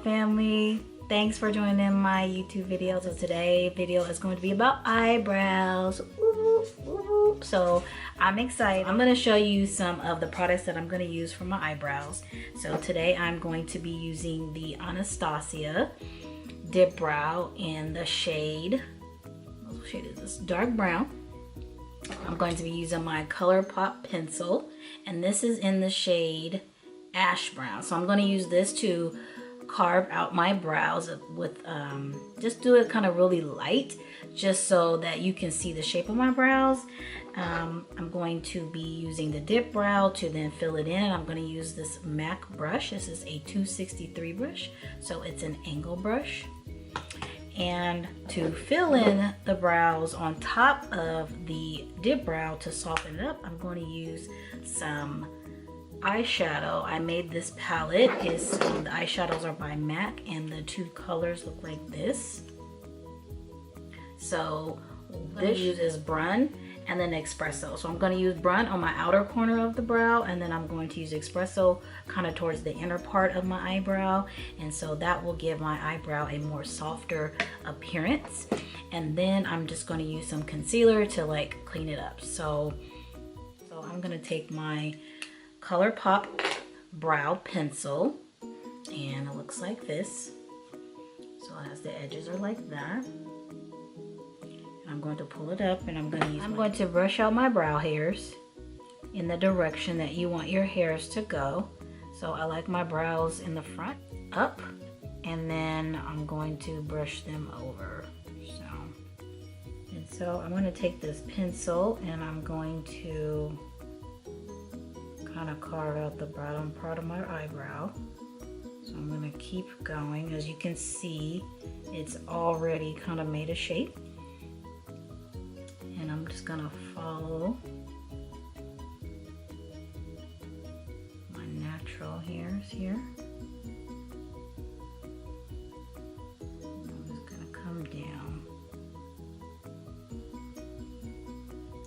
family. Thanks for joining my YouTube video. So today's video is going to be about eyebrows. Ooh, ooh. So I'm excited. I'm going to show you some of the products that I'm going to use for my eyebrows. So today I'm going to be using the Anastasia Dip Brow in the shade, what shade is this? Dark brown. I'm going to be using my ColourPop pencil, and this is in the shade Ash Brown. So I'm going to use this to carve out my brows with just do it kind of really light, just so that you can see the shape of my brows. I'm going to be using the dip brow to then fill it in. I'm going to use this MAC brush. This is a 263 brush, so it's an angle brush. And to fill in the brows on top of the dip brow to soften it up, I'm going to use some eyeshadow. I made this palette. The eyeshadows are by MAC, and the two colors look like this. So this uses Brun and then Espresso. So I'm going to use Brun on my outer corner of the brow, and then I'm going to use Espresso kind of towards the inner part of my eyebrow, and so that will give my eyebrow a more softer appearance. And then I'm just going to use some concealer to like clean it up. So I'm going to take my ColourPop brow pencil, and it looks like this. So as the edges are like that, I'm going to pull it up, and I'm going to brush out my brow hairs in the direction that you want your hairs to go. So I like my brows in the front up, and then I'm going to brush them over. So I'm going to take this pencil, and I'm going to kind of carve out the bottom part of my eyebrow. So I'm going to keep going. As you can see, it's already kind of made a shape. And I'm just gonna follow my natural hairs here. I'm just gonna come down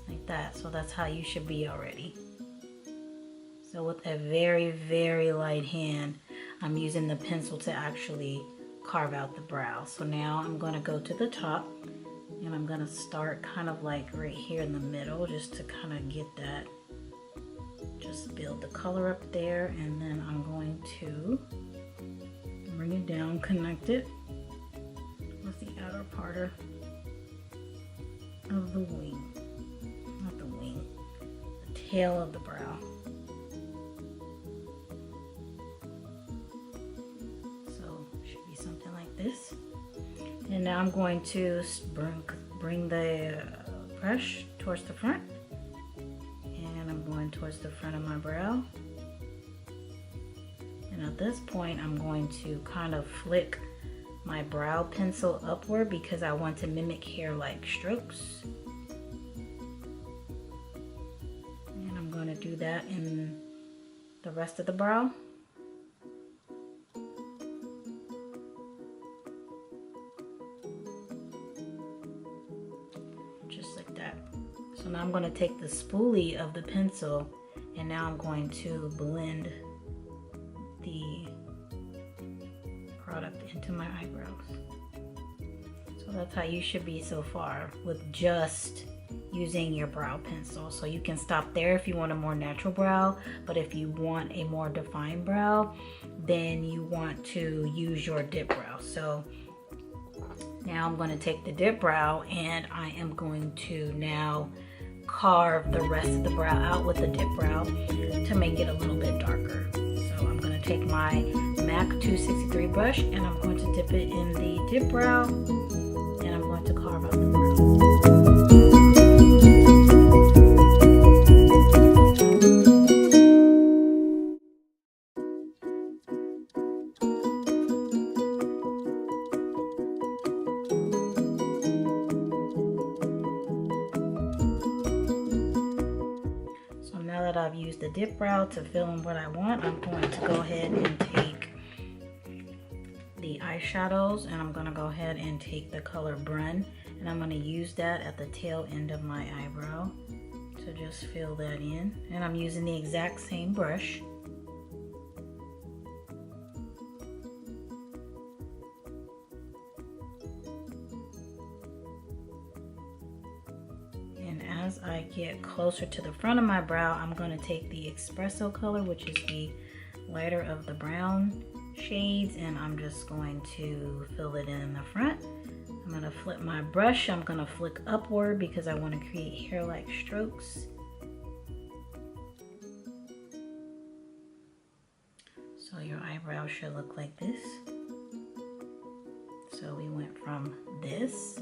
like that. So that's how you should be already. So with a very, very light hand, I'm using the pencil to actually carve out the brow. So now I'm gonna go to the top, and I'm gonna start kind of like right here in the middle, just to kind of get that, just build the color up there. And then I'm going to bring it down, connect it with the outer part of the wing, not the wing, the tail of the brow. So it should be something like this. And now I'm going to bring the brush towards the front, and I'm going towards the front of my brow. And at this point, I'm going to kind of flick my brow pencil upward because I want to mimic hair-like strokes. And I'm going to do that in the rest of the brow. So now I'm going to take the spoolie of the pencil, and now I'm going to blend the product into my eyebrows. So that's how you should be so far with just using your brow pencil. So you can stop there if you want a more natural brow, but if you want a more defined brow, then you want to use your dip brow. So now I'm going to take the dip brow, and I am going to now carve the rest of the brow out with the dip brow to make it a little bit darker. So I'm going to take my MAC 263 brush, and I'm going to dip it in the dip brow, and I'm going to carve out the brow. I've used the dip brow to fill in what I want. I'm going to go ahead and take the eyeshadows, and I'm going to go ahead and take the color Brun, and I'm going to use that at the tail end of my eyebrow to just fill that in. And I'm using the exact same brush. And I'm going to take my MAC 263 brush, and I'm going to dip it in the dip brow, and I'm going to carve out the brow. So now I'm going to take the spoolie of the pencil, and now I'm going to use the exact same brush I get closer to the front of my brow, I'm going to take the espresso color, which is the lighter of the brown shades, and I'm just going to fill it in the front. I'm going to flip my brush. I'm going to flick upward because I want to create hair-like strokes. So your eyebrow should look like this. So we went from this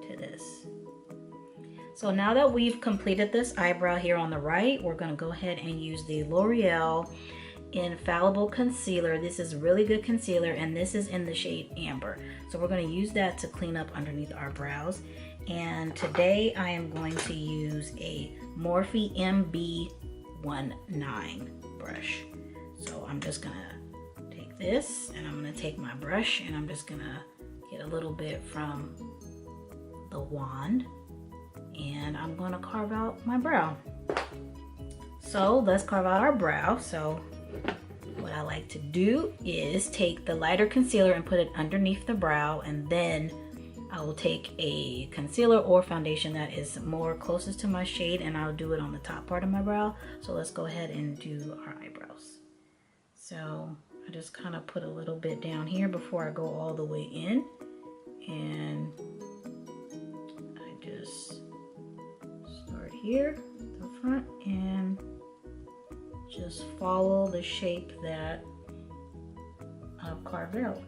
to this. So now that we've completed this eyebrow here on the right, we're going to go ahead and use the L'Oreal Infallible concealer. This is really good concealer, and this is in the shade Amber. So we're going to use that to clean up underneath our brows. And today I am going to use a Morphe MB19 brush. So I'm just going to take this, and I'm going to take my brush, and I'm just going to get a little bit from the wand, and I'm going to carve out my brow. So let's carve out our brow. So what I like to do is take the lighter concealer and put it underneath the brow, and then I will take a concealer or foundation that is more closest to my shade, and I'll do it on the top part of my brow. So let's go ahead and do our eyebrows. So I just kind of put a little bit down here before I go all the way in, and I just start here at the front and just follow the shape that I've carved out.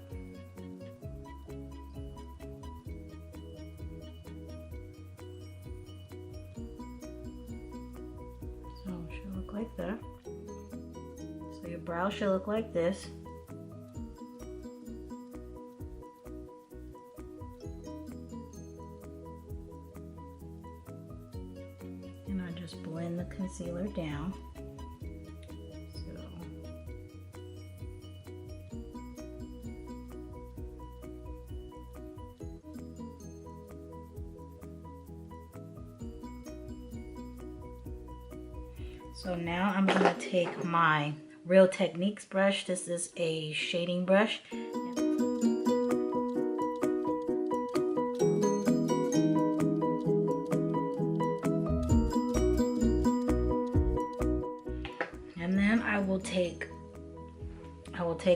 So it should look like that. So your brow should look like this. And I just blend the concealer down. So now I'm going to take my Real Techniques brush. This is a shading brush. And then I will take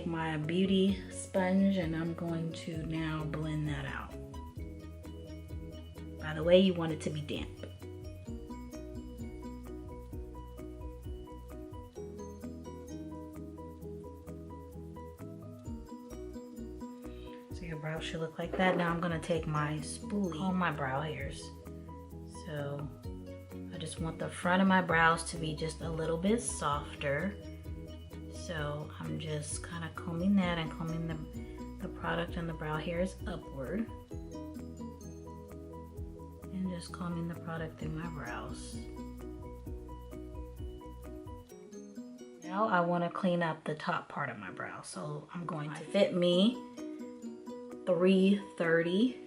my beauty sponge, and I'm going to now blend that out. By the way, you want it to be damp. So your brow should look like that. Now I'm going to take my spoolie on my brow hairs. So I just want the front of my brows to be just a little bit softer. So I'm just kind of combing that and combing the product on the brow hairs upward. And just combing the product through my brows. Now I want to clean up the top part of my brow. So I'm going to Fit Me 330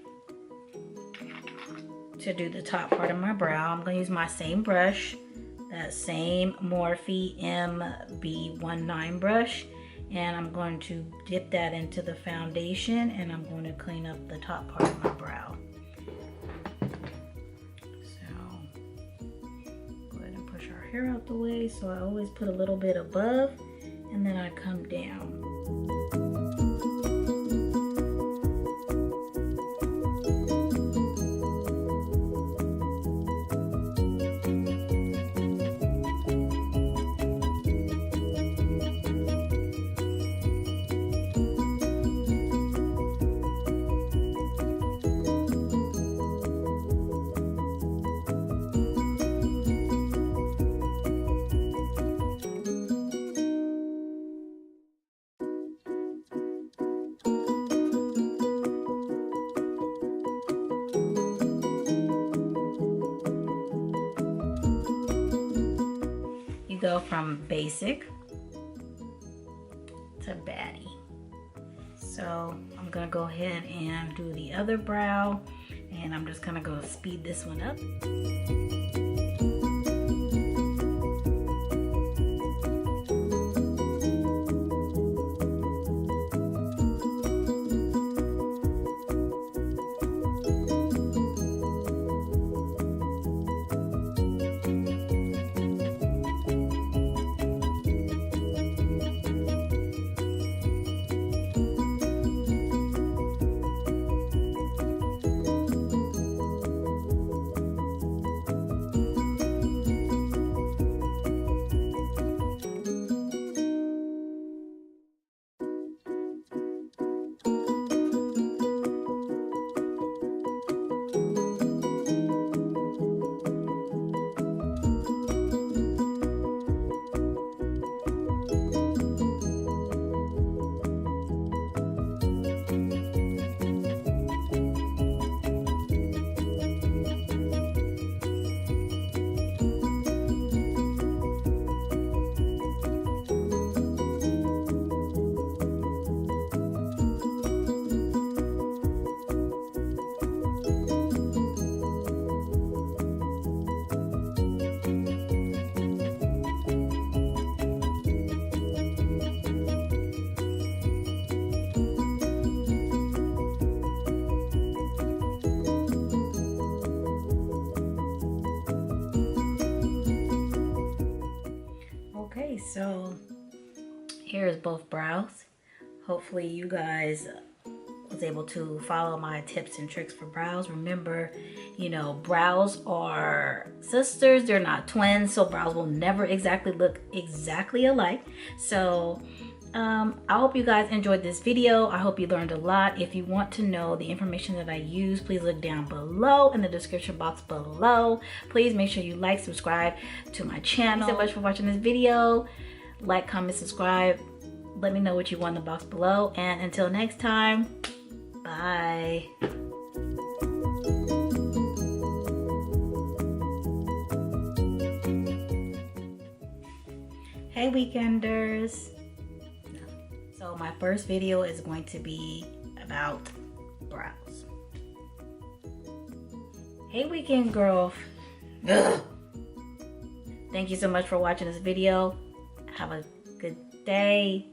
to do the top part of my brow. I'm going to use my same brush, that same Morphe MB19 brush, and I'm going to dip that into the foundation, and I'm going to clean up the top part of my brow. So go ahead and push our hair out the way. So I always put a little bit above, and then I come down. Go from basic to baddie. So I'm gonna go ahead and do the other brow, and I'm just gonna go speed this one up. So here's both brows. Hopefully you guys was able to follow my tips and tricks for brows. Remember, you know, brows are sisters, they're not twins, so brows will never exactly look exactly alike. So I hope you guys enjoyed this video. I hope you learned a lot. If you want to know the information that I use, please look down below in the description box below. Please make sure you like, subscribe to my channel. Thanks so much for watching this video. Like, comment, subscribe. Let me know what you want in the box below. And until next time, bye. Hey Weekenders. So my first video is going to be about brows. Hey Weekend Girl. Thank you so much for watching this video. Have a good day.